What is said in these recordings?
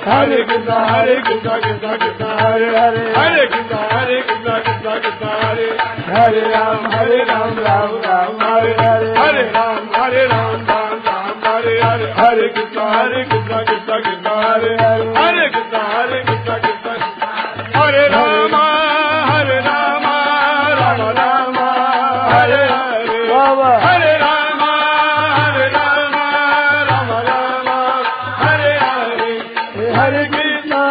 Hare Krishna Hare Krishna Krishna Krishna Hare Hare Hare Krishna Krishna Krishna Hare Hare Ram Ram Ram Hare Hare Hare Ram Ram Hare Hare Hare Krishna Krishna Krishna Hare Hare Hare Krishna Krishna Hare Rama Rama Rama Hare Hare Hare Rama Rama Rama Hare Hare Hare Krishna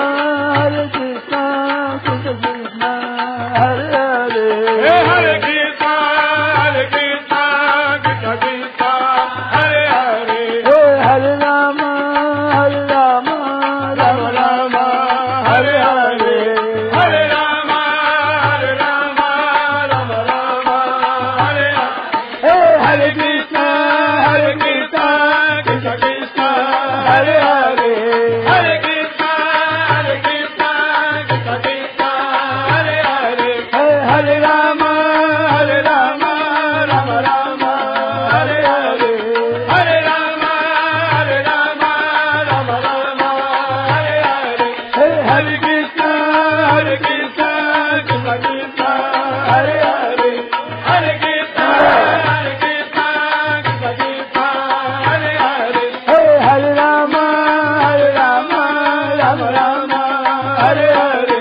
Krishna Krishna Hare Hare Hare Krishna Krishna Krishna Hare Hare Hare Rama Rama Rama Hare Hare Hare Rama Rama Rama Hare Hare Hare Krishna Krishna Krishna Hare Hare Hare Krishna Krishna Krishna Hare Hare Hare Rama Rama Rama Hare Hare Hare Rama Rama Rama Hare Hare Hare Krishna Krishna Krishna Hare Hare Hare Krishna Krishna Krishna Hare Hare Hare Rama Rama Rama Hare Hare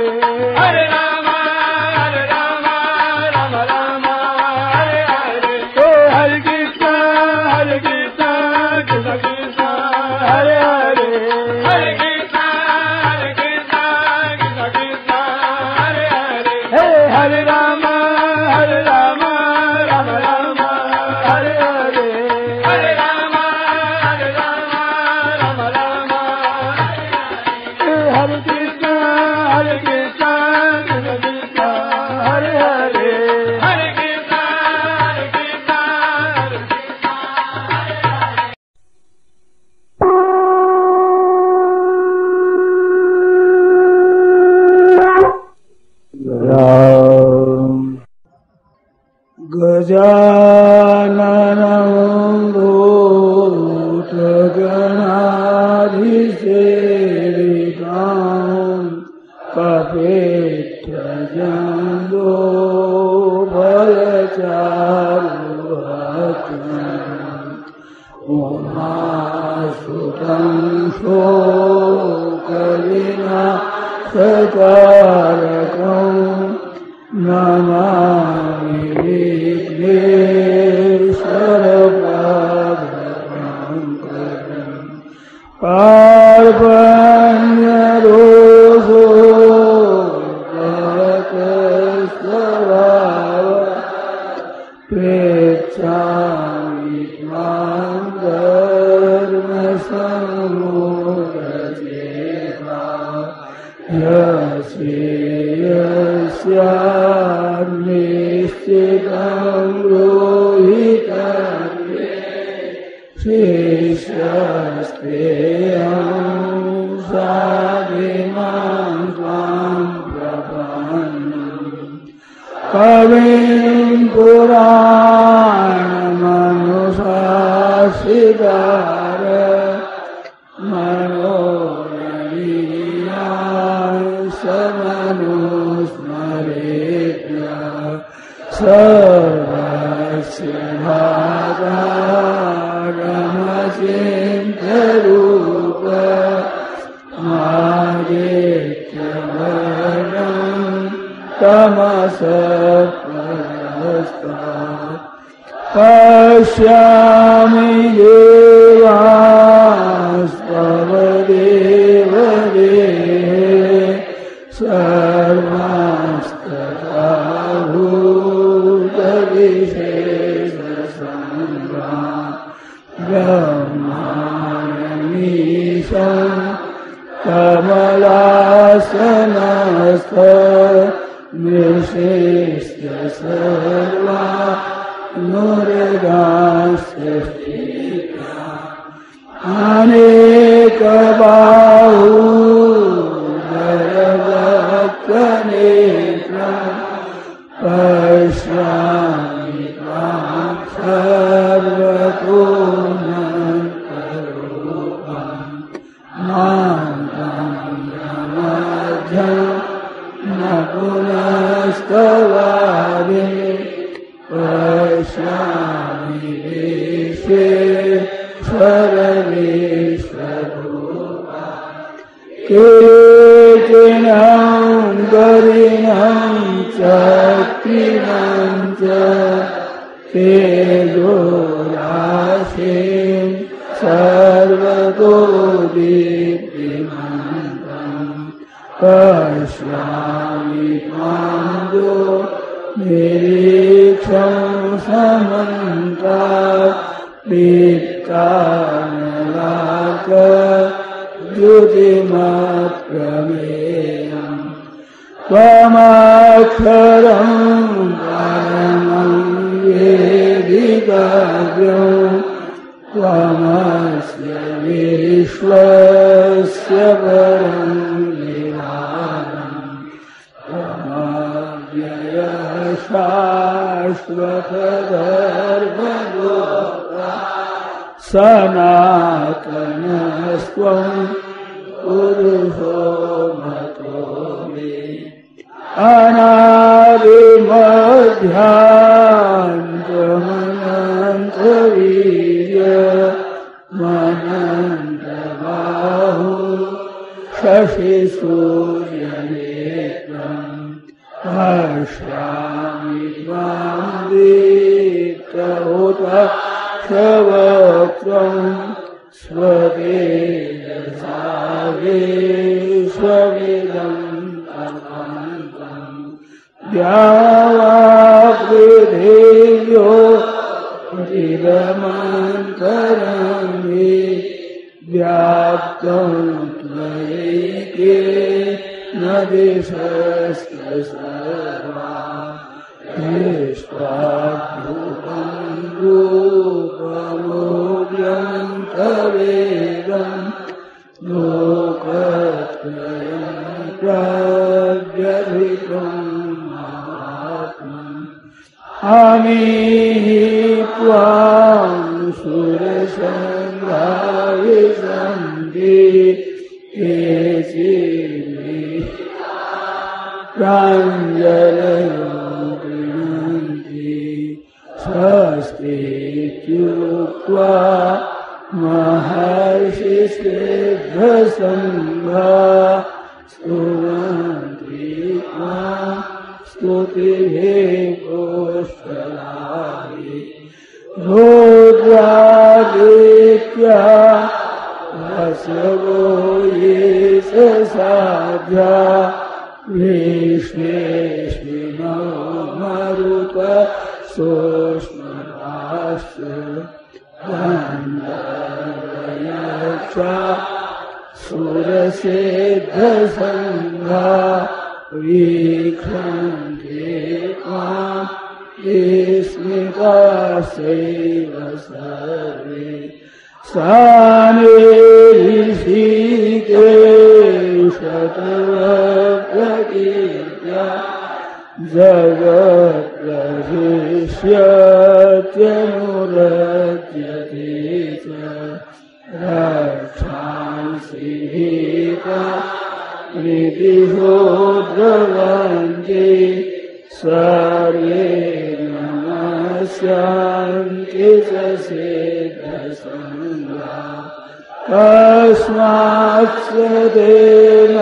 Hare Rama Rama Rama Hare Hare Hare Krishna Krishna Krishna Hare Hare Hare Krishna Krishna Krishna Hare Hare Hare Rama Rama Rama Hare Hare Hare Rama Rama Rama Hare Krishna Krishna Krishna Hare Hare Hare Krishna Krishna गजाननं भूतगणाधिसेवितां कपित्थजम्बो फलचारुभक्षणम् उमासुतं शोकविनाशकारकम् Namami विघ्नेश्वरपादपङ्कजम् पार्वण्यरोषो गतस्वभाव प्रेक्षामि त्वां धर्मसम्मूढचेता यस्यान्निश्चितं रोहितं शिष्यस्तेऽहं साधिमां त्वां प्रपन्नम् कविं पुराणमनुशासितार मनोरवीयान् समनुस्मरेत्य सर्वस्य भागारमचिन्त्यरूप मादित्यवर्णं तमसः परस्तात् पश्यामि देवास्तव देवदेहे सर्वांस्तथा भूतविशेषसङ्गात् ब्रह्माणमीशं कमलासनस्थ विशिष्य सर्वा नुर्गांस्थिता अनेकबाहुधरवक्त्रनेत्रं पश्यामि त्वां सर्वतोमुखरूपं मां स्वरूपा कीर्तिनं गरिणं चक्रिणं च तेजोराशिं सर्वतो दीप्तिमन्तं पश्यामि त्वां निरीक्षं समन्तात् दीप्तानलाकद्युतिमप्रमेयम् त्वमक्षरं परमं वेदितव्यं त्वमस्य विश्वस्य परं निधानम् त्वमव्ययः शाश्वतधर्मगोप्ता सनातनस्त्वं पुरुषो मतो मे अनादिमध्यान्तमनन्तवीर्यमनन्तबाहु शशिसूर्यनेत्रम् पश्यामि त्वां दीप्तहुतश्रवक्त्रं स्वतेजसा विश्वमिदं द्यावापृथिव्यो चिरमन्तरं हि व्याप्तं त्वयैकेन दिशश्च सर्वा दृष्ट्वाद्भुतं रूपमोऽव्यं तवेदं लोकत्रयं प्रव्यथितम् अमीहि त्वां सुरसङ्घा विशन्ति केचिन्मे प्राञ्जलयो गृह्णन्ति स्वस्तीत्युक्त्वा महर्षिसिद्धसङ्घा स्तुवन्ति त्वां स्तुतिभिः पुष्कलाभिः रुद्रादित्या वसवो ये साध्या विश्वेश्विनो मरुत सोष्मराश्च गन्धर्वयक्षा सुरसिद्धसङ्घा वीक्षन्ते त्वां विस्मिताश्चैव सर्वे सानिऋषिकेशतवप्रकीर्त्या जगत्प्रशिष्यत्यनुरज्यते च रक्षांसि भीता निदिशो द्रवन्ति सर्वे नमस्यान्ति च सिद्धसङ्घा कस्माच्च तेन न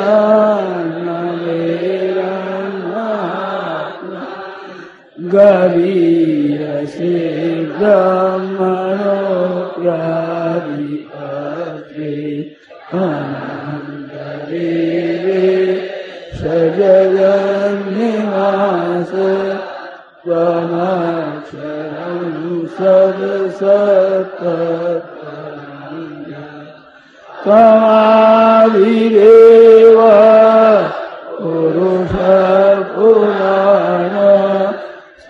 मेरन्नात्मा गरीयसे ब्रह्मणोऽप्यादिपत्रे सजगन्निवास त्वमक्षरं सदसत्तत्परं त्वमादिदेव पुरुषपुराण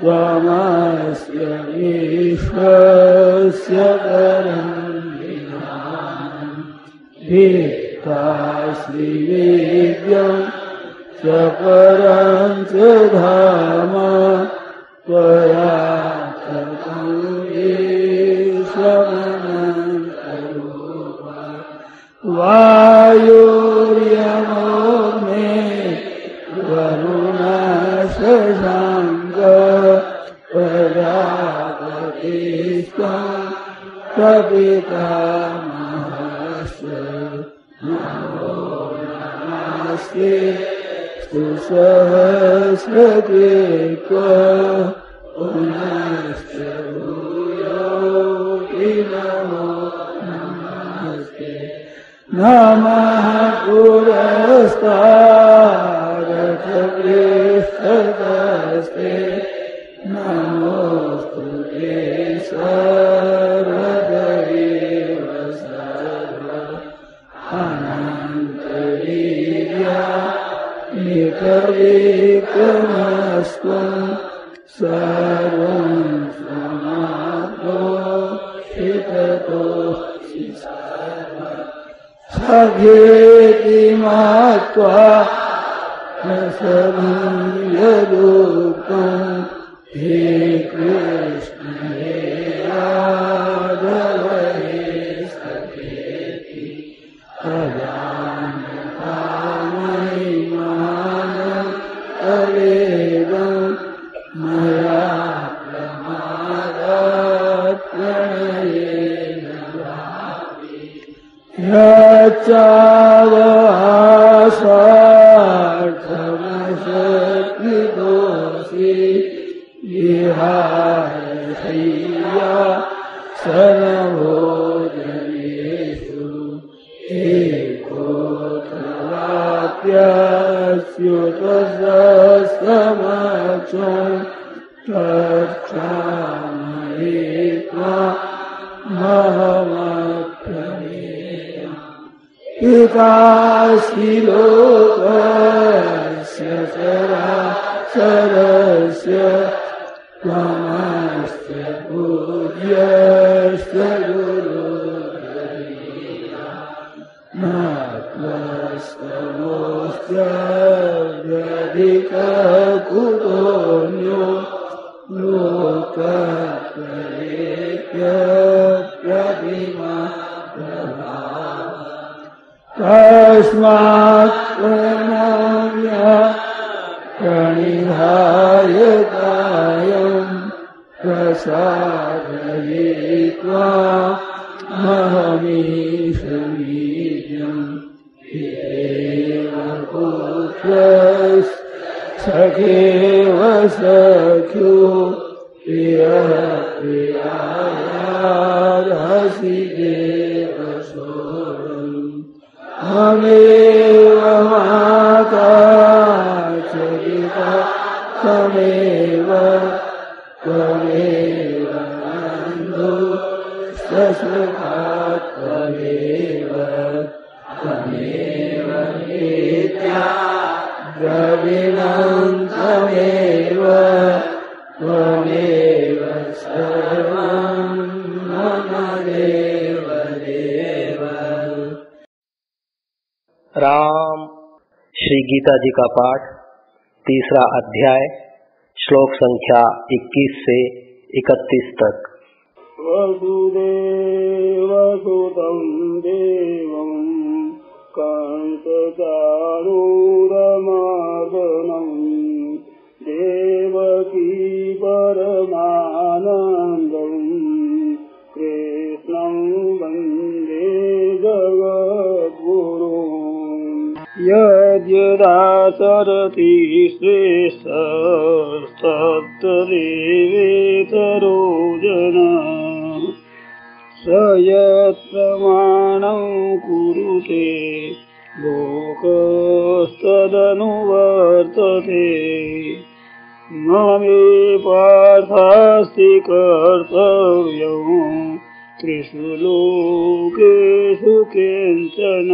त्वमस्य विश्वस्य परं भित्ताश्रीवेद्यं च परं च धाम त्वया ततं ईश्वरमनन्तरूपा वायुर्यमोऽग्ने वरुणशशाङ्क प्रजापतिस्त्वं पितामहस्य नमो नमस्ते सहस्रते पुनश्च भूयोऽपि नमो नमस्ते नमः पुरस्तादथ पृष्ठतस्ते नमोस्तुते सर्वदेव सर्व अनन्तवीर्या निकविक्रमस्त्वं सर्वं समाप्तोषिततोऽसि सखेति मत्वा न समीयदुःखम् हे कृष्ण हे राघव हे सखेति अजानता महिमानं तवेदं मया प्रमादात् प्रणयेन यच्चावसार्थमशक्तिदोषि विहारशय्या सर्वभोजनेषु एकोऽथवाप्यच्युतसमक्षं तत्क्षामये त्वामहमप्रमेयम् पितासि लोकस्य चराचरस्य त्वमस्य पूज्यश्च गुरुर्गरीया न त्वस्तमोऽस्त्यधिककुतोऽन्यो लोकत्रयेऽप्यप्रतिमा तस्मात् प्रणम्य प्रणिधाय कायं प्रसादये त्वामहमीशमीड्यम् पितेव पुत्रस्सखेव सख्यो प्रियः प्रियायार्हसि देव सोऽहम् त्वमेव माता च पिता त्वमेव बन्धुश्च त्वमेव नित्या द्रविणं त्वमेव सर्वं मम देव देव। राम। श्री गीता जी का पाठ, तीसरा अध्याय, श्लोक संख्या 21 से 31 तक। वसुदेवसुतं देवं कंसचाणूरमर्दनं देवकी परमानन्दं कृष्णं वन्दे जगद्गुरुम्। यद्यदाचरति श्रेष्ठस्तत्तदेवेतरो जनः स यत्प्रमाणं कुरुते लोकस्तदनुवर्तते। न मे पार्थास्ति कर्तव्यं त्रिषु लोकेषु किञ्चन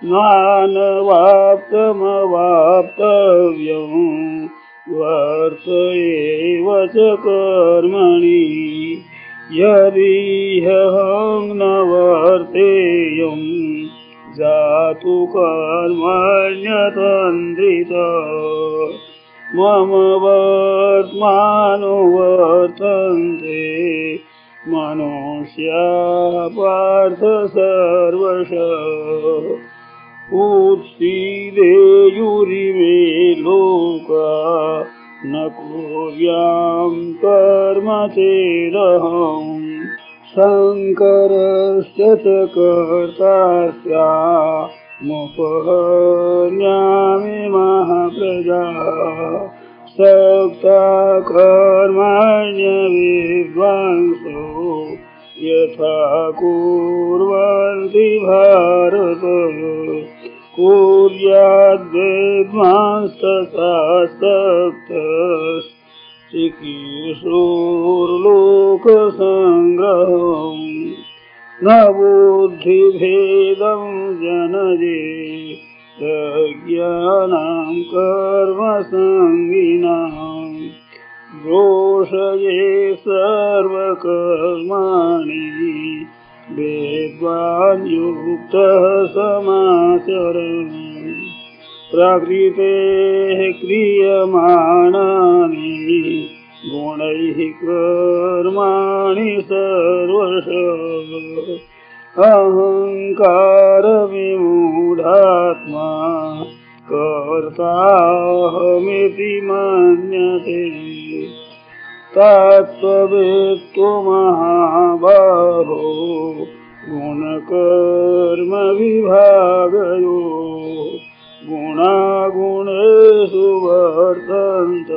नानवाप्तमवाप्तव्यं वर्त एव च कर्मणि। यदि ह्यहं न वर्तेयं जातु कर्मण्यतन्द्रिता मम वर्त्मानो वर्तन्ते मनुष्याः पार्थ सर्वशः। उत्सीदेयुरिमे लोका न कुर्यां कर्म चेदहं शङ्करस्य च कर्ता स्यामुपहन्यामि महाप्रजाः सक्ता कर्मण्यविद्वांसो यथा कुर्वन्ति भारत कुर्याद्विद्वांस्तथा सक्तश्चिकीर्षुर्लोकसङ्ग्रहम् न बुद्धिभेदं जनये प्रज्ञानां कर्मसङ्गिनां दोषये सर्वकर्माणि वेद्वान् युक्तः समाचरन् प्रकृतेः क्रियमाणानि गुणैः कर्माणि सर्वशः अहङ्कारविमूढात्मा कर्ताहमिति मन्यते तत्त्ववित्तु महाबाहो गुणकर्मविभागयो गुणागुणेषु वर्तन्त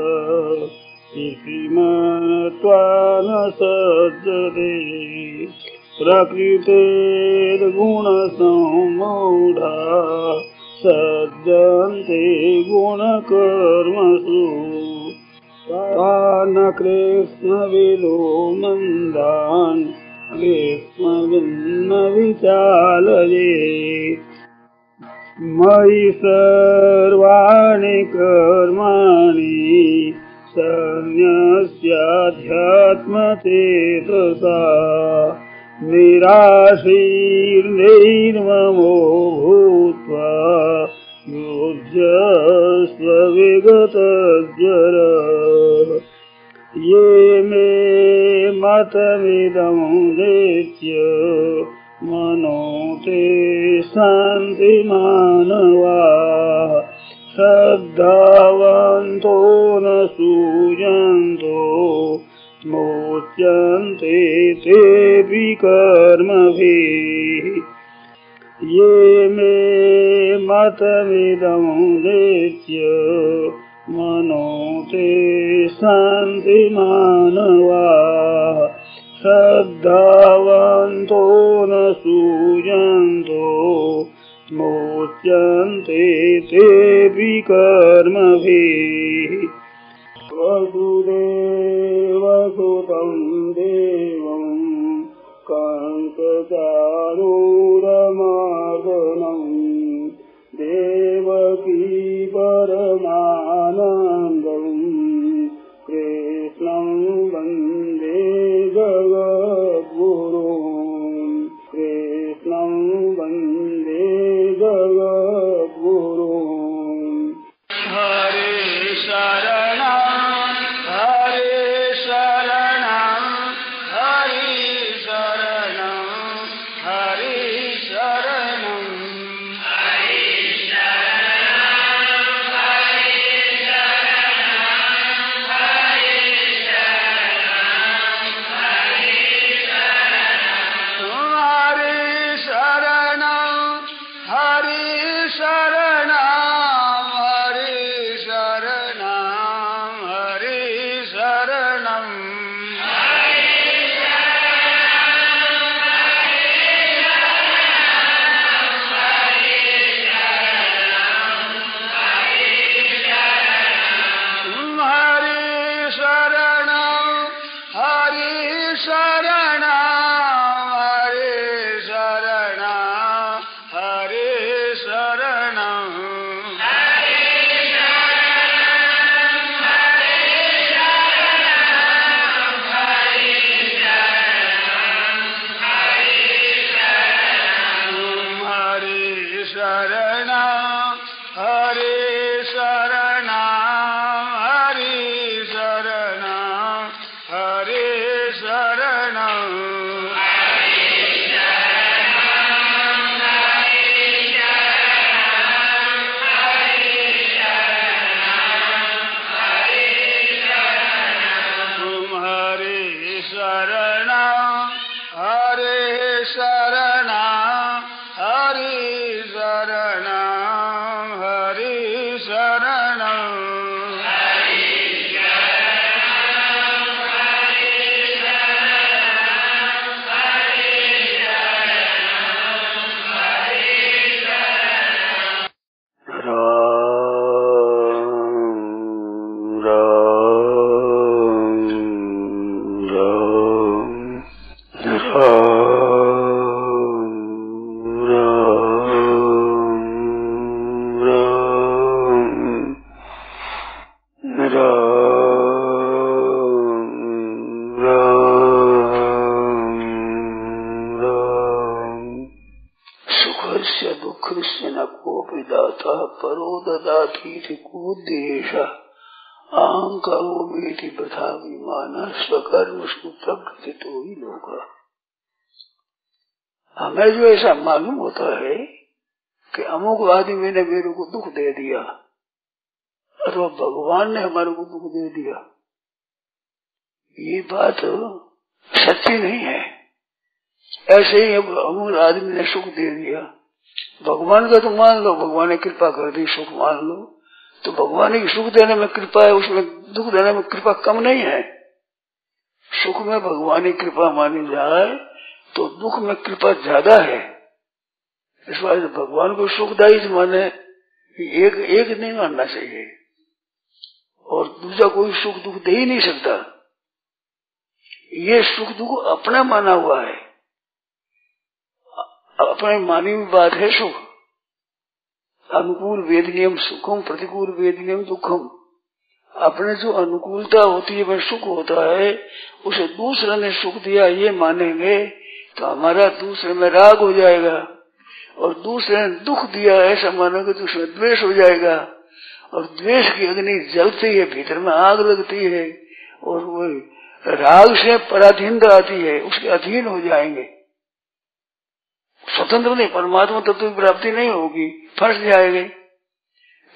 इति मत्वा न सज्जते प्रकृतेर्गुणसम्मूढा सज्जन्ते गुणकर्मसु तान् कृष्णविदो मन्दान् कृष्णविन्न विचालये मयि सर्वाणि कर्माणि सन्न्यस्याध्यात्मचेतसा निराशीर्निर्ममो भूत्वा युज्यस्व विगतज्वरः ये मे मतमिदं नित्य मनो ते सन्ति मानवाः श्रद्धावन्तो न सूयन्तो मोच्यन्ते तेऽपि कर्मभिः ये मे मतमिदं नित्य मनो ते सन्ति मानवाः श्रद्धावन्तो न सूयन्तो मोच्यन्ते तेऽपि कर्मभिः वसुदेवसुतं देवं कंसचारूढमर्दनं देवकी परमानन्दं कृष्णं वन्दे जगद्गुरुं कृष्णं वन्दे जगद्गुरुं हरे शरणं हरे शरणं हरे शरणं हरे शरणं हरे शरणं शरणं हरि शरणं हरि शरणं सुखस्य दुःखस्य न कोऽपि दाता परो ददातीति कुद्देशः अहं करोमीति वृथा विमानः स्वकर्मसु प्रकृतितो हि लोकः। हमें जो ऐसा मालूम होता है कि अमुक आदमी ने मेरे को दुख दे दिया अथवा भगवान ने हमारे को दुख दे दिया, ये बात सच्ची नहीं है। ऐसे ही अमुक आदमी ने सुख दे दिया, भगवान का तो मान लो, भगवान ने कृपा कर दी, सुख मान लो, तो भगवान की सुख देने में कृपा है, उसमें दुख देने में कृपा कम नहीं है। सुख में भगवान की कृपा मानी जाए तो दुख में कृपा ज्यादा है। इस बात भगवान को सुखदायी माने एक नहीं मानना चाहिए, और दूसरा कोई सुख दुख दे ही नहीं सकता। ये सुख दुख अपना माना हुआ है, अपने मानी हुई बात है। सुख अनुकूल वेद नियम सुखम, प्रतिकूल वेद नियम दुखम। अपने जो अनुकूलता होती है वह सुख होता है, उसे दूसरे ने सुख दिया ये मानेंगे तो हमारा दूसरे में राग हो जाएगा, और दूसरे ने दुख दिया ऐसा मानेंगे तो उसमें द्वेष हो जाएगा, और द्वेष की अग्नि जलती है, भीतर में आग लगती है, और वो राग से पराधीनता आती है, उसके अधीन हो जाएंगे। स्वतंत्र नहीं, परमात्मा तत्व की प्राप्ति नहीं होगी, फंस जाएंगे।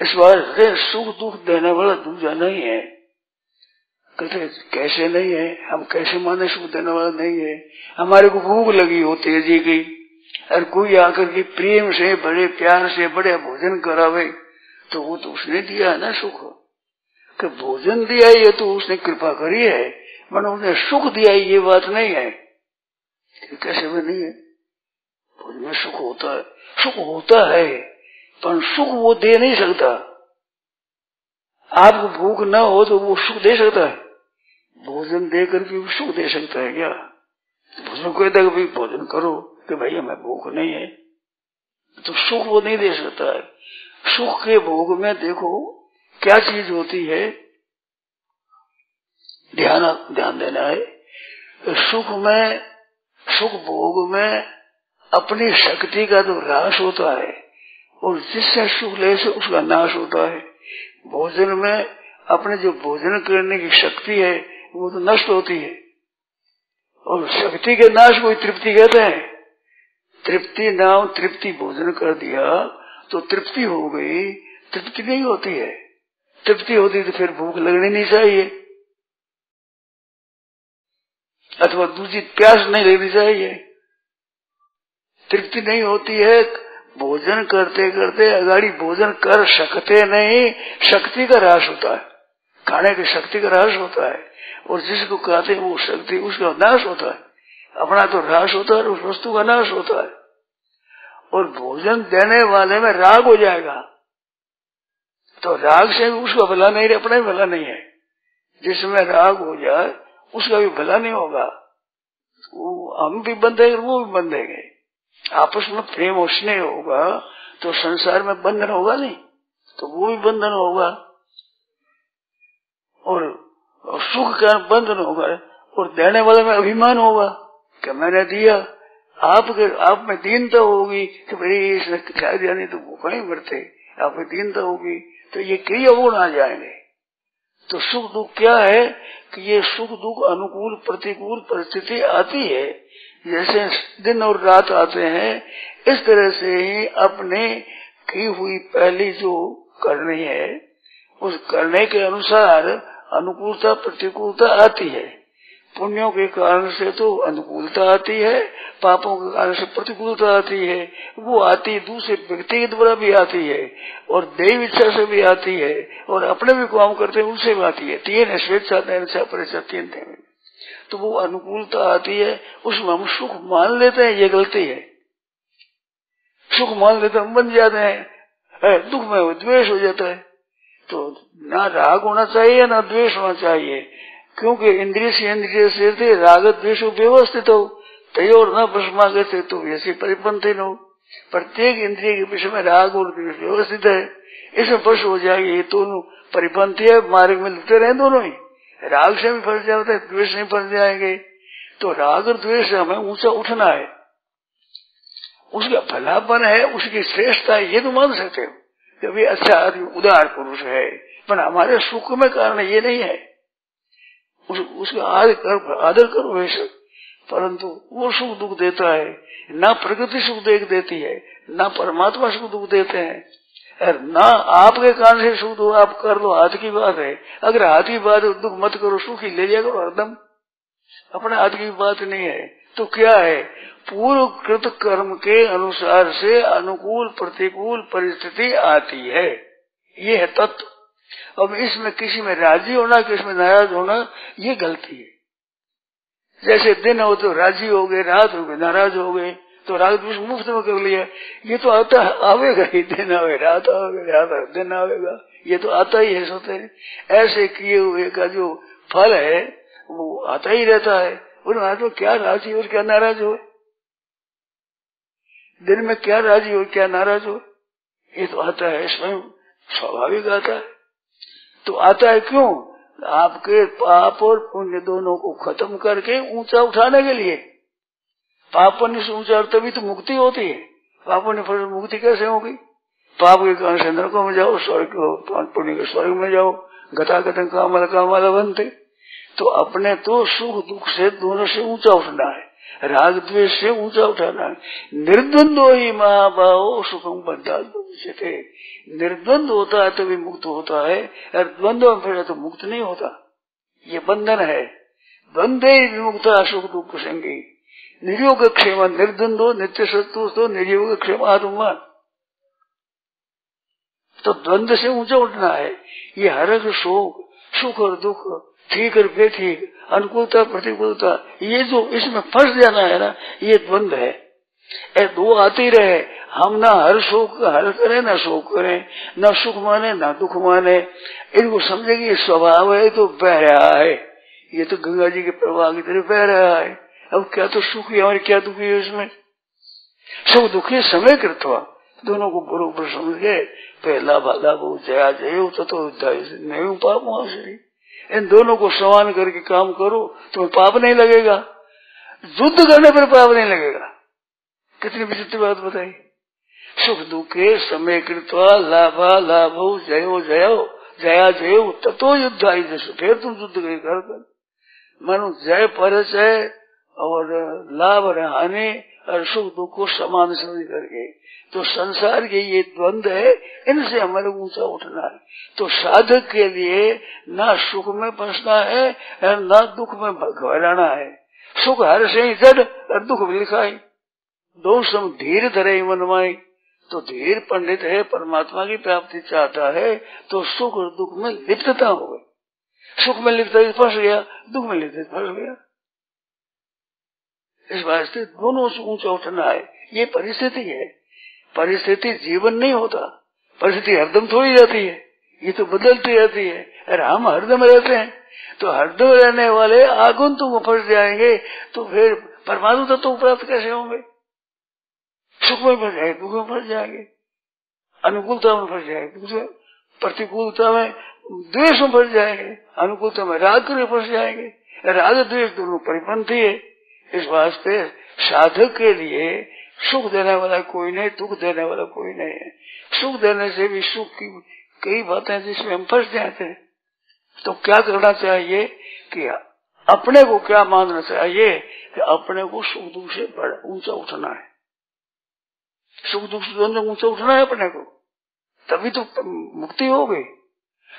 इस बार सुख दुख देने वाला दूसरा नहीं है। कहते कैसे नहीं है, हम कैसे माने सुख देने वाला नहीं है। हमारे को भूख लगी हो तेजी की, और कोई आकर के प्रेम से बड़े प्यार से बड़े भोजन करावे तो वो तो उसने दिया है ना सुख। कि भोजन दिया ये तो उसने कृपा करी है, मानो उसने सुख दिया ये बात नहीं है। कैसे में नहीं है, भोजन में सुख होता है, सुख होता है, पर सुख वो दे नहीं सकता। आपको भूख न हो तो वो सुख दे सकता है? भोजन दे करके सुख दे सकता है क्या? भोजन कहता है कि भाई भोजन करो, कि भाई हमें भूख नहीं है, तो सुख वो नहीं दे सकता है। सुख के भोग में देखो क्या चीज होती है, ध्यान देना है। सुख भोग में अपनी शक्ति का तो ह्रास होता है, और जिससे सुख ले से उसका नाश होता है। भोजन में अपने जो भोजन करने की शक्ति है वो तो नष्ट होती है, और शक्ति के नाश को तृप्ति कहते हैं। तृप्ति नाम तृप्ति भोजन कर दिया तो तृप्ति हो गई, तृप्ति नहीं होती है। तृप्ति होती तो फिर भूख लगनी नहीं चाहिए, अथवा दूसरी प्यास नहीं लगनी चाहिए। तृप्ति नहीं होती है, भोजन करते करते अगाड़ी भोजन कर सकते नहीं, शक्ति का ह्रास होता है, खाने की शक्ति का ह्रास होता है, और जिसको कहते हैं वो शक्ति उसका नाश होता है। अपना तो ह्रास होता है, उस वस्तु का नाश होता है। और भोजन देने वाले में राग हो जाएगा तो राग से उसका भला नहीं, अपना ही भला नहीं है। जिसमें राग हो जाए उसका भी भला नहीं होगा, हम भी बंधेंगे वो भी बंधेंगे। आपस में प्रेम और स्नेह होगा तो संसार में बंधन होगा नहीं, तो वो भी बंधन होगा, और सुख का बंधन होगा, और देने वाले में अभिमान होगा कि मैंने दिया। आप में दीनता होगी कि भाई इसने खा दिया नहीं तो भूखा ही मरते, आप में दीनता होगी तो ये क्रिया गुण आ जाएंगे। तो सुख दुख क्या है कि ये सुख दुख अनुकूल प्रतिकूल परिस्थिति आती है, जैसे दिन और रात आते हैं, इस तरह से ही अपने की हुई पहली जो करनी है उस करने के अनुसार अनुकूलता प्रतिकूलता आती है। पुण्यों के कारण से तो अनुकूलता आती है, पापों के कारण से प्रतिकूलता आती है। वो आती दूसरे व्यक्ति के द्वारा भी आती है और दैव इच्छा से भी आती है और अपने भी काम करते हैं उनसे भी आती है। तीन स्वेच्छा परीक्षा तीन थे। तो वो अनुकूलता आती है, उसमें हम सुख मान लेते हैं, ये गलती है। सुख मान लेते हम बन जाते हैं, दुख में द्वेष हो जाता है। तो ना राग होना चाहिए ना द्वेष होना चाहिए, क्योंकि इंद्रिय से राग द्वेष व्यवस्थित हो तयोर न भस्मागत, तो ऐसी परिपंथी हो। प्रत्येक इंद्रिय के विषय में राग और द्वेष व्यवस्थित है, इसमें फंस हो जाएगी। ये दोनों परिपंथी है, मार्ग में लिखते रहे दोनों ही। राग से भी फंस जाते हैं, द्वेष नहीं फंस जाएंगे। तो राग और द्वेष से हमें ऊंचा उठना है, उसका भलापन है, उसकी श्रेष्ठता है, ये तो मान सकते हो कि वे अच्छा आदमी उदार पुरुष है, पर हमारे सुख में कारण ये नहीं है। उसका आदर करो वैसे, परंतु वो सुख दुख देता है। ना प्रकृति सुख देती है, ना परमात्मा सुख दुख देते हैं, और ना आपके कारण से सुख दुख आप कर लो, हाथ की बात है। अगर हाथ की बात है दुख मत करो, सुख ही ले लिया करो हरदम, अपने हाथ की बात नहीं है। तो क्या है, पूर्व कृत कर्म के अनुसार से अनुकूल प्रतिकूल परिस्थिति आती है, ये है तत्व। अब इसमें किसी में राजी होना, किसी में नाराज होना, ये गलती है। जैसे दिन हो तो राजी हो गए, रात हो गए नाराज हो गए, तो राग द्वेष मुफ्त में कर लिया। ये तो आता आवेगा ही, दिन आवे रात आवेगा, रात दिन आवेगा, ये तो आता ही है। सोते ऐसे किए हुए का जो फल है वो आता ही रहता है। उन क्या राजी हो क्या नाराज हो, दिन में क्या राजी हो क्या नाराज हो, ये तो आता है, स्वयं स्वाभाविक आता है। तो आता है क्यों, आपके पाप और पुण्य दोनों को खत्म करके ऊंचा उठाने के लिए। पाप पुण्य से ऊंचा तभी तो मुक्ति होती है। पाप पुण्य फल मुक्ति कैसे होगी, पाप के कारण से नरकों में जाओ, स्वर्ग पुण्य के स्वर्ग में जाओ, गतागतम कामल बनते। तो अपने तो सुख दुख से दोनों से ऊंचा उठना है, राग द्वेष से ऊंचा उठाना है। निर्द्वंद्व ही महाभाव सुखम बद्धाते, निर्द्वंद होता है तभी मुक्त होता है, और द्वंद्व में फिर तो मुक्त नहीं होता, ये बंधन है। द्वंद्वे विमुक्ता सुख दुख संगी, निर्योग क्षेम निर्द्वंदो नित्य सत्तु निर्योग क्षेम आत्मा। तो द्वंद्व से ऊंचा उठना है। ये हर शोक सुख और दुख, ठीक और बेठीक, अनुकूलता प्रतिकूलता, ये जो इसमें फंस जाना है ना, ये द्वंद्व है। दो आती रहे, हम ना हर शोक हल करें ना शोक करें, ना सुख माने ना दुख माने, इनको समझे कि ये स्वभाव है तो बह रहा है, ये तो गंगा जी के प्रवाह की तरह बह रहा है। अब क्या तो सुख है और क्या दुख है, इसमें सुख दुख है समय कृत्वा, दोनों को बरोबर समझ गए। पहला भाला वो जया जय तो नहीं पाप वहां, इन दोनों को समान करके काम करो तो पाप नहीं लगेगा, युद्ध करने पर पाप नहीं लगेगा। कितनी विचित्र बात बताई। सुख दुखे समय कृत्वा लाभा लाभो जयो जयो जया जयो ततो युद्ध आई, जैसे फिर तुम युद्ध कर मानो जय परिचय और लाभ और हानि और सुख दुख को समान समझ करके। तो संसार के ये द्वंद्व है, इनसे हमारे ऊंचा उठना है। तो साधक के लिए ना सुख में फंसना है और ना दुख में घबराना है। सुख हर से ही जड़ और दुख भी लिखाई, दो सम धीर धरे मन माई। तो धीर पंडित है, परमात्मा की प्राप्ति चाहता है, तो सुख और दुख में लिप्तता हो गई। सुख में लिप्त फंस गया, दुख में लिप्त फंस गया। इस वास्ते दोनों से ऊंचा उठना है। ये परिस्थिति है, परिस्थिति जीवन नहीं होता, परिस्थिति हरदम थोड़ी रहती है, ये तो बदलती रहती है। और हम हरदम रहते हैं, तो हरदम रहने वाले आगंतुक में फंस जाएंगे, तो फिर परमात्मा तत्व प्राप्त कैसे होंगे। सुख में फंस जाएंगे, दुख में फंस जाएंगे, अनुकूलता में फंस जाएंगे, प्रतिकूलता में द्वेष में फंस जाएंगे, अनुकूलता में राग में फंस जाएंगे। राग द्वेष दोनों परिपंथी है। इस वास्ते साधक के लिए सुख देने वाला कोई नहीं, दुख देने वाला कोई नहीं है। सुख देने से भी सुख की कई बातें जिसमें हम फंस जाते हैं। तो क्या करना चाहिए कि अपने को क्या मानना चाहिए कि अपने को सुख दुख से ऊंचा उठना है। सुख दुख से ऊंचा उठना है अपने को, तभी तो मुक्ति हो गई।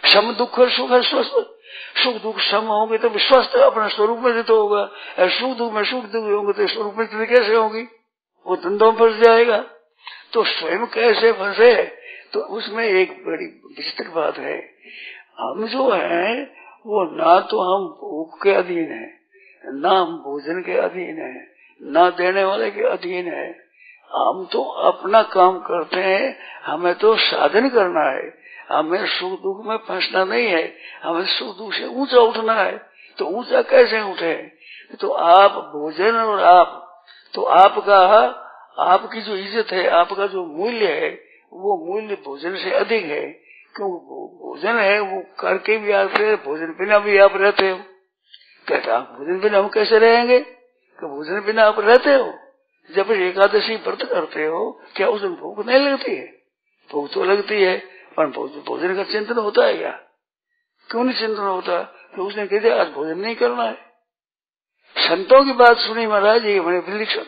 सम दुख और सुख है स्वस्थ। सुख दुख सम होंगे तो स्वस्थ अपना स्वरूप में तो होगा, सुख दुख में सुख दुख होंगे तो स्वरूप में कैसे होगी? वो धंधों में फंस जाएगा। तो स्वयं कैसे फंसे? तो उसमें एक बड़ी विचित्र बात है, हम जो है वो ना तो हम भूख के अधीन है, ना हम भोजन के अधीन है, ना देने वाले के अधीन है। हम तो अपना काम करते हैं, हमें तो साधन करना है, हमें सुख दुख में फंसना नहीं है, हमें सुख दुख से ऊंचा उठना है। तो ऊंचा कैसे उठे? तो आप भोजन और आप तो आपकी जो इज्जत है, आपका जो मूल्य है, वो मूल्य भोजन से अधिक है। क्यों? भोजन है वो करके भी आते हैं, भोजन बिना भी आप रहते हो। कहता भोजन बिना हम कैसे रहेंगे? कि भोजन बिना आप रहते हो। जब एकादशी व्रत करते हो, क्या उस दिन भूख नहीं लगती है? भूख तो लगती है, पर भोजन का चिंतन होता है क्या? क्यों नहीं चिंतन होता? तो उसने कहते आज भोजन नहीं करना है। संतों की बात सुनी महाराज, ये बड़े विलक्षण।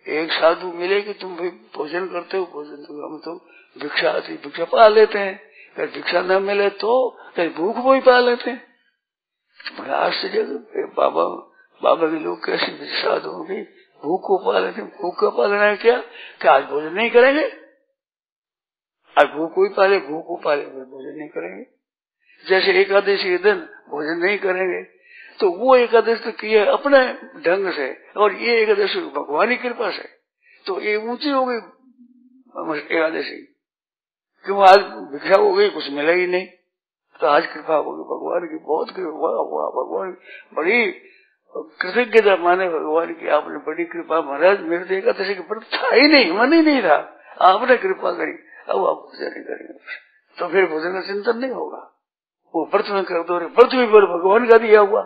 एक साधु मिले कि तुम भाई भोजन करते हो, भोजन तो हम तो भिक्षा आती भिक्षा पा लेते हैं, अगर भिक्षा न मिले तो भूख वो ही पा लेते हैं। बड़ा आश्चर्य, बाबा के लोग कैसे साधु होंगे, भूख को पा लेते। भूख को पा लेना है क्या? आज भोजन नहीं करेंगे? आज भूख को ही पाले, भूख को पाले, भोजन नहीं करेंगे। जैसे एकादशी के दिन भोजन नहीं करेंगे, तो वो एकादशी तो किए अपने ढंग से, और ये एकादशी भगवान की कृपा से, तो ये ऊंची हो गई एकादशी। क्यों? आज भिक्षा हो गई, कुछ मिला ही नहीं, तो आज कृपा होगी भगवान की, बहुत कृपा हुआ। भगवान बड़ी कृतज्ञता माने भगवान की, आपने बड़ी कृपा। महाराज मेरे तो एकादशी के व्रत था ही नहीं, मन ही नहीं था, आपने कृपा करी, अब आप भोजन नहीं करेंगे, तो फिर भोजन का चिंतन नहीं होगा। वो व्रत में कर दो, व्रत भी भगवान का दिया हुआ,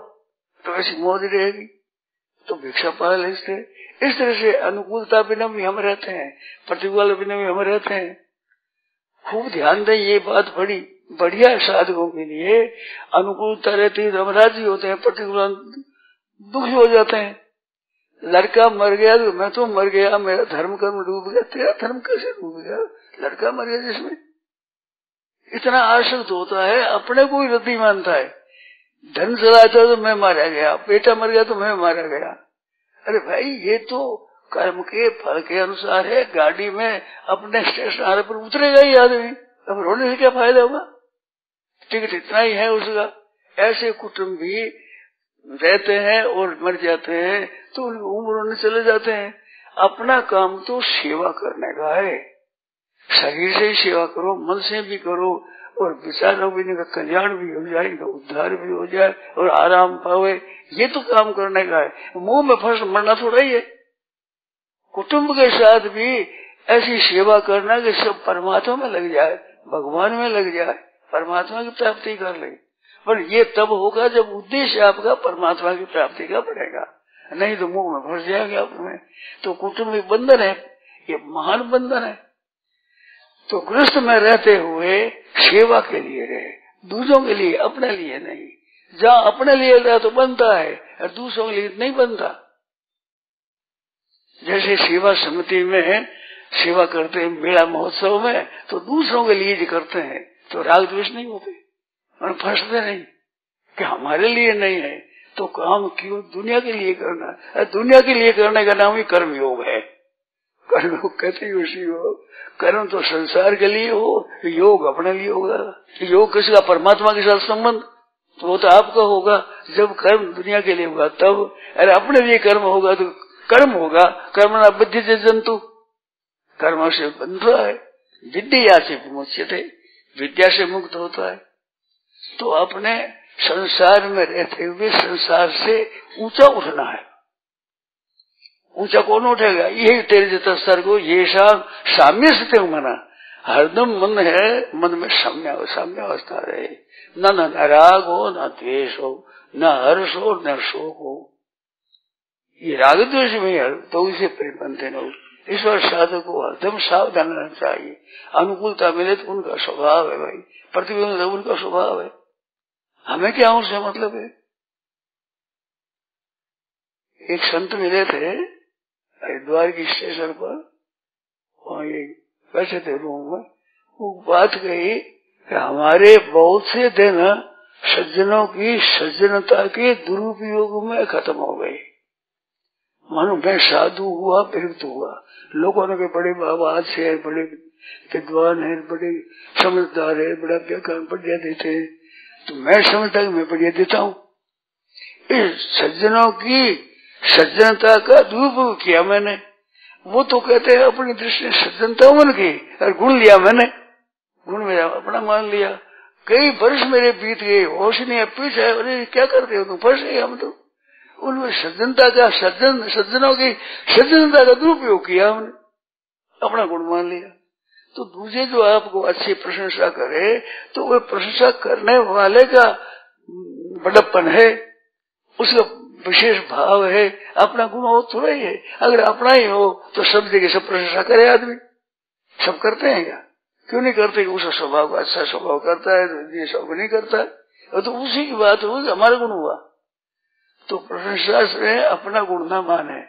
तो ऐसी मौज रहेगी। तो भिक्षा पाल इस तरह से अनुकूलता बिना भी हम रहते हैं, प्रतिकूल बिना भी हम रहते हैं। खूब ध्यान दें, ये बात बड़ी बढ़िया है साधकों के लिए। अनुकूलता रहती है तो हम राजी होते हैं, प्रतिकूल दुखी हो जाते हैं। लड़का मर गया तो मैं तो मर गया, मेरा धर्म कर्म डूब गया। तेरा धर्म कैसे डूब गया? लड़का मर गया जिसमें इतना आसक्त होता है, अपने को ही रद्दी मानता है। धन चलाता तो मैं मारा गया, बेटा मर गया तो मैं मारा गया। अरे भाई, ये तो कर्म के फल के अनुसार है। गाड़ी में अपने स्टेशन आने पर उतरेगा ही आदमी, अब रोने से क्या फायदा होगा? टिकट इतना ही है उसका। ऐसे कुटुंब भी रहते हैं और मर जाते हैं, तो उनकी उम्र होने चले जाते हैं। अपना काम तो सेवा करने का है, शरीर से ही सेवा करो, मन से भी करो, और विचारों भी इनका कल्याण भी हो जाए, इनका उद्धार भी हो जाए और आराम पावे। ये तो काम करने का है, मुंह में फंस मरना थोड़ा ही है। कुटुंब के साथ भी ऐसी सेवा करना कि सब परमात्मा में लग जाए, भगवान में लग जाए, परमात्मा की प्राप्ति कर ले। पर ये तब होगा जब उद्देश्य आपका परमात्मा की प्राप्ति का बढ़ेगा, नहीं तो मुंह में फंस जाएंगे आप में। तो कुटुंब बंधन है, ये महान बंधन है। तो गृहस्थ में रहते हुए सेवा के लिए रहे, दूसरों के लिए, अपने लिए नहीं। जहाँ अपने लिए रहे तो बनता है, और दूसरों के लिए नहीं बनता। जैसे सेवा समिति में सेवा करते हैं, मेला महोत्सव में, तो दूसरों के लिए करते हैं, तो राग द्वेष नहीं होते और फंसते नहीं कि हमारे लिए नहीं है, तो काम क्यों दुनिया के लिए करना है? दुनिया के लिए करने का नाम ही कर्म योग है। कर्म कहते उसी हो, कर्म तो संसार के लिए हो, योग अपने लिए होगा। योग किसका? परमात्मा के साथ संबंध, तो वो तो आपका होगा। जब कर्म दुनिया के लिए होगा तब, अरे अपने लिए कर्म होगा तो कर्म होगा। कर्म न बद्ध्यते जंतु, कर्म से बंधता है। विद्या से विमुच्यते, विद्या से मुक्त होता है। तो अपने संसार में रहते हुए संसार से ऊंचा उठना है। ऊंचा कौन उठेगा? यही तेरे जैसा सर्गो ये साम्य स्थित मना, हरदम मन है, मन में साम्यावस्था रहे। न राग हो, न द्वेष हो, न हर्ष हो, न शोक हो। ये राग द्वेष में है तो इसे परिबंधन हो। ईश्वर साधक को हरदम सावधान रहना चाहिए। अनुकूलता मिले तो उनका स्वभाव है भाई, प्रतिबंध उनका स्वभाव है, हमें क्या उनसे मतलब है। एक संत मिले थे हरिद्वार की स्टेशन पर, वहाँ ये बैठे थे रूम में। वो बात कही, हमारे बहुत से दिन सज्जनों की सज्जनता के दुरुपयोग में खत्म हो गए। मानो मैं साधु हुआ, प्रयुक्त हुआ, लोगों ने बड़े बाबा है, बड़े विद्वान है, बड़े समझदार है, बड़ा व्याकरण बढ़िया देते हैं, तो मैं समझता कि मैं बढ़िया देता हूँ। इस सज्जनों की सज्जनता का दुरुपयोग किया मैंने। वो तो कहते हैं अपनी दृष्टि सज्जनता मन की, और गुण लिया मैंने, गुण मेरा अपना मान लिया। कई वर्ष मेरे बीत गए, होश नहीं है, पीछे अरे क्या करते हो तुम, फंस गए हम तो। उनमें सज्जनता का सज्जनों की सज्जनता का दुरुपयोग किया हमने, अपना गुण मान लिया। तो दूसरे जो आपको अच्छी प्रशंसा करे तो वह प्रशंसा करने वाले का बड़प्पन है, उसका विशेष भाव है, अपना गुण हो थोड़ा ही है। अगर अपना ही हो तो सब जगह सब प्रशंसा करे आदमी, सब करते हैं क्या? क्यों नहीं करते? उसका स्वभाव अच्छा स्वभाव करता है तो ये सब नहीं करता है, तो उसी की बात हो, हमारा गुण हुआ। तो प्रशंसा से अपना गुण न माने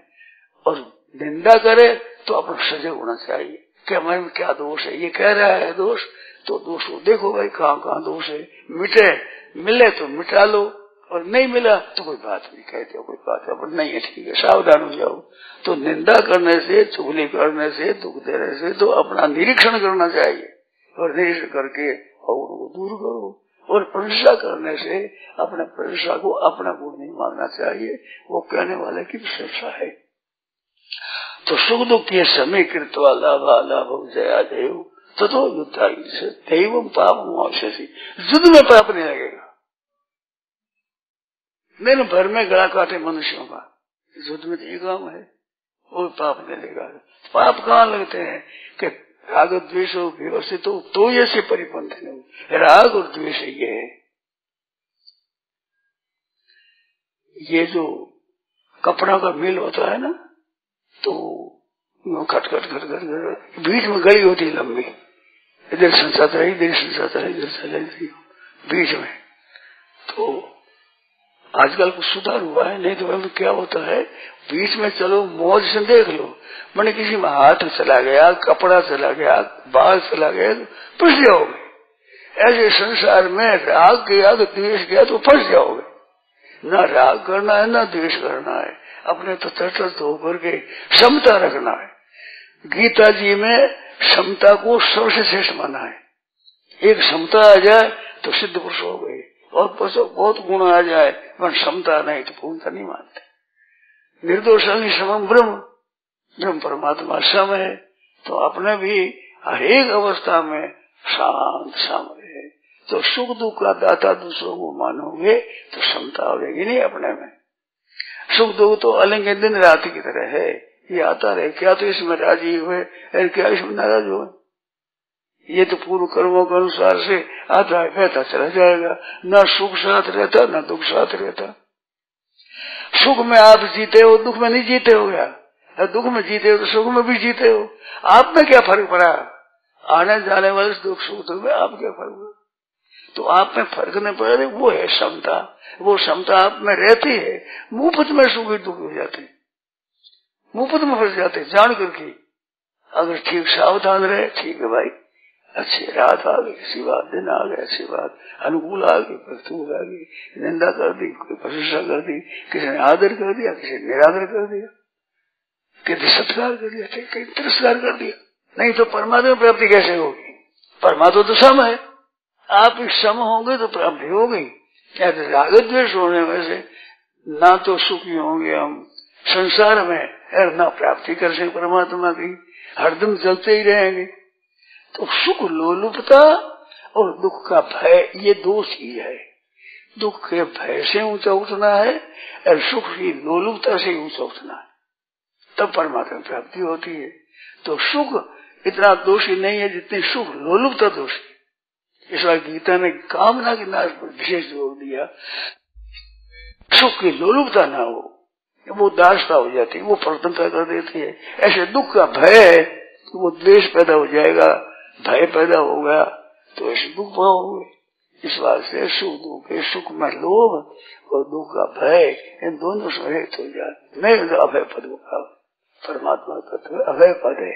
और निंदा करे तो अपना सजग होना चाहिए कि हमारे में क्या दोष है, ये कह रहा है दोष, तो दोष को देखो भाई कहाँ कहाँ दोष है, मिले तो मिटा लो, और नहीं मिला तो कोई बात नहीं, कहते हो कोई बात है नहीं है, ठीक है, सावधान हो जाओ। तो निंदा करने से, चुगली करने से, दुख देने से तो अपना निरीक्षण करना चाहिए, और निरीक्षण करके और वो दूर करो। और प्रशंसा करने से अपने प्रशंसा को अपना गुण नहीं मानना चाहिए, वो कहने वाले की प्रशंसा है। तो सुख दुख के समय कृत्वा लाभा लाभ जया देव तो युद्धा दैव पाप अवश्य, युद्ध में पाप नहीं लगेगा। दिन भर में गला काटे मनुष्यों का, युद्ध में तो ये काम है, और पाप नहीं लगेगा। पाप कहाँ लगते हैं कि राग और द्वेष हो व्यवस्थित तो ऐसे परिपंथ नहीं। राग और द्वेष ये जो कपड़ा का मिल होता है ना, तो खट खट खट खट बीच में गली होती है लंबी, इधर संसाता है, इधर संसाता है, इधर चला बीच में। तो आजकल कुछ सुधार हुआ है, नहीं तो क्या होता है, बीच में चलो मौज से देख लो, मैंने किसी में हाथ चला गया, कपड़ा चला गया, बाल चला गया तो फंस जाओगे। ऐसे संसार में राग गया तो द्वेष गया तो फंस जाओगे। ना राग करना है ना द्वेष करना है, अपने तो तटस्थ होकर के समता रखना है। गीता जी में समता को सबसे श्रेष्ठ माना है। एक समता आ जाए तो सिद्ध पुरुष हो गए, और बहुत गुण आ जाए पर समता नहीं तो पूर्णता नहीं मानते। निर्दोष समम ब्रह्म, ब्रह्म परमात्मा सम है, तो अपने भी हर एक अवस्था में शांत सामने है। तो सुख दुख का दाता दूसरों को मानोगे तो समता होगी नहीं अपने में। सुख दुख तो अलग दिन रात की तरह है, ये आता रहे, क्या तो इसमें राजी हुए क्या इसमें नाराज हुए। ये तो पूर्व कर्मों के अनुसार से आता है, बहता चला जाएगा, न सुख साथ रहता न दुख साथ रहता। सुख में आप जीते हो, दुख में नहीं जीते हो गया, दुख में जीते हो तो सुख में भी जीते हो। आप में क्या फर्क पड़ा? आने जाने वाले दुख सुख में आप क्या फर्क पड़ा? तो आप में फर्क नहीं पड़ रही, वो है समता। वो समता आप में रहती है। मुफ्त में सुख दुख हो जाते, मुफ्त में फंस जाते जान करके। अगर ठीक सावधान रहे, ठीक है भाई, अच्छी रात आ गई, अच्छी बात, दिन आ गए, अच्छी बात, अनुकूल आ गई, प्रतिकूल आ गई, निंदा कर दी, कोई प्रशंसा कर दी, किसी ने आदर कर दिया, किसी ने निरादर कर दिया, किसी सत्कार कर दिया, कहीं तिरस्कार कर दिया। नहीं तो परमात्मा प्राप्ति कैसे होगी? परमात्मा तो सम है, आप सम होंगे तो प्राप्ति हो गई। क्या राग द्वेष होने में से ना तो सुखी होंगे हम संसार में, और ना प्राप्ति कर सके परमात्मा की, हरदम चलते ही रहेंगे। तो सुख लोलुपता और दुख का भय, ये दो चीज है। दुख के भय से ऊंचा उठना है और सुख की लोलुपता से ऊंचा उठना है, तब परमात्मा प्राप्ति होती है। तो सुख इतना दोषी नहीं है जितनी सुख लोलुपता दोषी। इस बार गीता ने कामना के नाश पर विशेष जोर दिया। सुख की लोलुपता ना हो, वो दासता हो जाती है, वो प्रतंत्रता कर देती है। ऐसे दुख का भय है, वो द्वेष पैदा हो जाएगा, भय पैदा होगा, तो ऐसे दुख पाओगे। इस बात से सुख दुख है, सुख में लोभ और दुख का भय, इन दोनों से रहित हो जाए। नहीं तो अभय पद होगा। परमात्मा तत्व अभय पद है,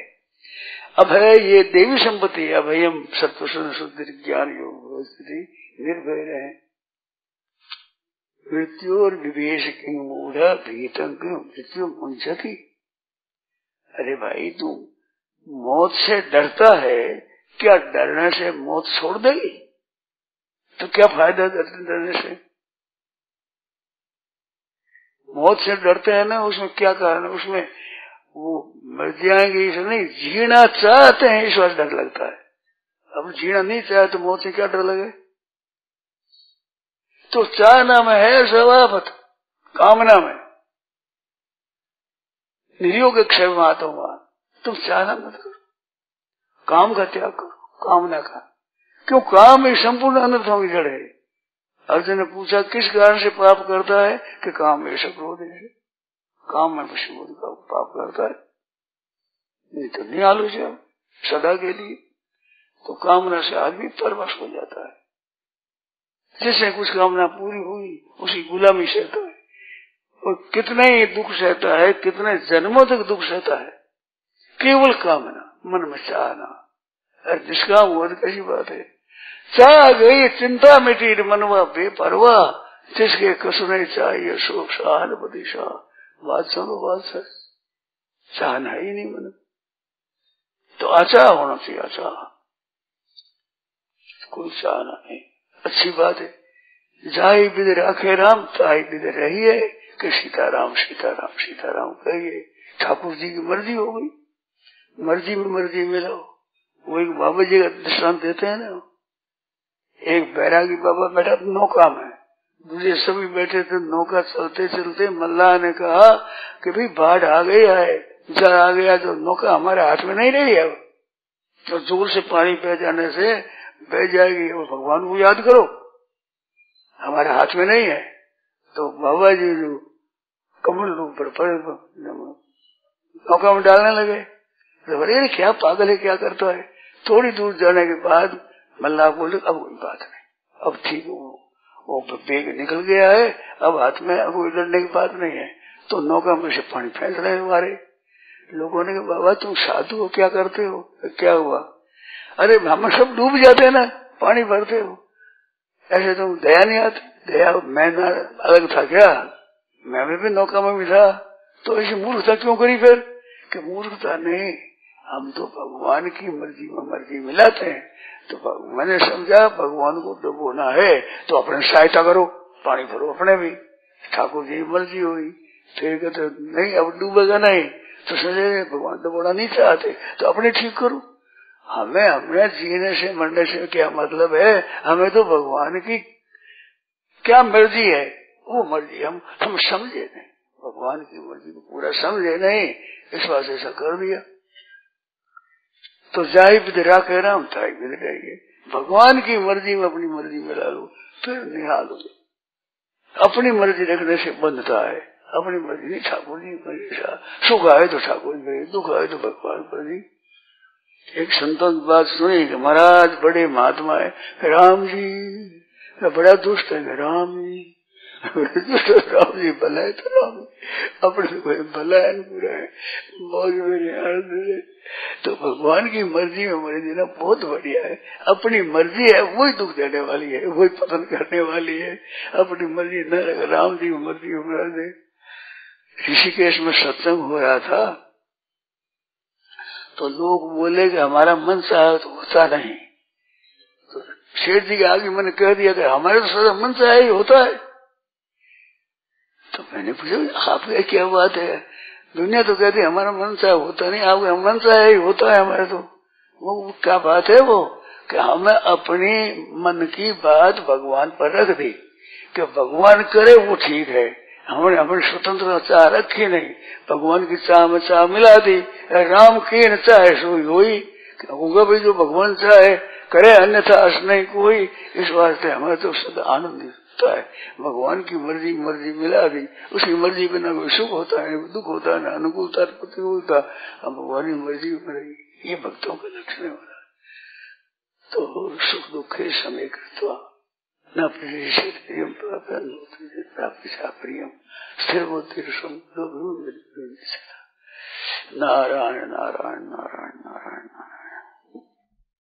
अब है ये देवी संपत्ति, अभयम सत्वसन शुद्धि ज्ञान योग स्थिति निर्भय रहे। मृत्यु और विवेश की मूढ़ भीतंग मृत्यु मुंचती। अरे भाई तू मौत से डरता है, क्या डरने से मौत छोड़ देगी? तो क्या फायदा डरने से? मौत से डरते हैं ना, उसमें क्या कारण है? उसमें वो मर जाएंगे इसे नहीं, जीना चाहते हैं इस बात डर लगता है। अब जीना नहीं चाहे तो मौत से क्या डर लगे? तो चाहना में है स्वभावत, कामना में निरियोग क्षय में आता हुआ। तुम चाहना मत करो, काम का त्याग करो, कामना का। क्यों? काम एक संपूर्ण अनर्थों की जड़ है। अर्जुन ने पूछा किस कारण से पाप करता है? कि काम में सब क्रोध है, काम में पशु का पाप करता है। नहीं तो नहीं आलोचना सदा के लिए। तो कामना से आदमी परवश हो जाता है। जिससे कुछ कामना पूरी हुई उसी गुलामी सहता है, और कितने ही दुख सहता है, कितने जन्मों तक दुख सहता है। केवल कामना, मन में चाहना। अरे निष्काम हुआ तो कैसी बात है? चाह गई चिंता मिटी मनवा बेपरवाह, जिसके कसु नहीं चाहिए शोक सहानुभूति शाह। बात सुनो, बात सच, चाहना ही नहीं मन। तो आचार होना चाहिए, आचार, कोई चाहना नहीं। अच्छी बात है। जाई विद राखे राम ताई विद रही है कि सीताराम सीताराम सीताराम कहिए। ठाकुर जी की मर्जी हो गई, मर्जी में मर्जी मिलाओ। वो एक बाबा जी का दृष्टांत देते हैं ना, एक बैरागी बाबा बैठा नौका में, दूसरे सभी बैठे थे। नौका चलते चलते मल्लाह ने कहा कि भाई बाढ़ आ गई है, जल आ गया तो नौका हमारे हाथ में नहीं रही है। तो जोर से पानी बह जाने से बह जाएगी, और भगवान को याद करो, हमारे हाथ में नहीं है। तो बाबा जी जो कमल रूप पर नौका में डालने लगे। तो अरे क्या पागल है, क्या करता है? थोड़ी दूर जाने के बाद मल्लाह बोले अब कोई बात नहीं, अब ठीक वो बेग निकल गया है, अब हाथ में अब कोई डरने की बात नहीं है। तो नौका में से पानी फेंक रहे हमारे लोगों ने। बाबा तुम साधु हो, क्या करते हो? क्या हुआ? अरे हम सब डूब जाते हैं ना, पानी भरते हो, ऐसे तुम दया नहीं आती? दया मैं ना अलग था क्या? मैं भी नौका में भी था, तो ऐसी मूर्खता क्यों करी फिर? कि मूर्खता नहीं, हम तो भगवान की मर्जी में मर्जी मिलाते हैं। तो मैंने समझा भगवान को डुबोना है तो अपने सहायता करो, पानी भरो अपने भी। ठाकुर जी की मर्जी हुई, फिर कहते नहीं अब डूबेगा नहीं, तो समझे भगवान डुबोना नहीं चाहते तो अपने ठीक करो। हमें अपने जीने से मरने से क्या मतलब है? हमें तो भगवान की क्या मर्जी है वो मर्जी हम समझे नहीं, भगवान की मर्जी को पूरा समझे नहीं, इस बात से ऐसा कर दिया। तो जाहि विद राखे राम ताहि विद रहिए। भगवान की मर्जी में अपनी मर्जी मिला लो, फिर निहाल हो। अपनी मर्जी रखने से बंधता है, अपनी मर्जी नहीं, ठाकुर जी मर्जी। सुख आए तो ठाकुर जी, दुख आए तो भगवान मर्जी। एक संतों की बात सुनी कि महाराज बड़े महात्मा है, राम जी बड़ा दुष्ट है, राम जी दुष्ट, राम जी भला है तो राम अपने कोई भला है पूरा है, मौज मेरे। तो भगवान की मर्जी में मर्जी ना बहुत बढ़िया है। अपनी मर्जी है वही दुख देने वाली है, वही पतन करने वाली है। अपनी मर्जी न रखे, राम जी की मर्जी में मर्जी। ऋषिकेश में सत्संग हो रहा था, तो लोग बोले कि हमारा मन चाहे तो होता नहीं। तो शेठ जी के आगे मैंने कह दिया कि हमारे तो सदा मन चाहे ही होता है। तो मैंने पूछा आपके क्या बात है? दुनिया तो कहती है हमारा मन चाहे होता नहीं, आपका मन चाहे ही होता है हमारे। तो वो क्या बात है? वो कि हमें अपनी मन की बात भगवान पर रख दी कि भगवान करे वो ठीक है। हमने अपनी स्वतंत्रता चाह रखी नहीं, भगवान की चाह में चाह मिला दी। राम की न चाहे सोई हुई, होगा भाई जो भगवान चाहे करे, अन्यथा अस नहीं कोई। इस वास्ते हमें तो सदा आनंद होता है। भगवान की मर्जी मर्जी मिला दी, उसकी मर्जी पे न कोई सुख होता है, दुख होता है, न अनुकूलता प्रतिकूलता। हम भगवान की मर्जी में, ये भक्तों का लक्षण हो रहा है। तो सुख दुखे समय कृत्वा न प्रियम प्राप्त प्रियम स्थिर नारायण नारायण नारायण नारायण नारायण।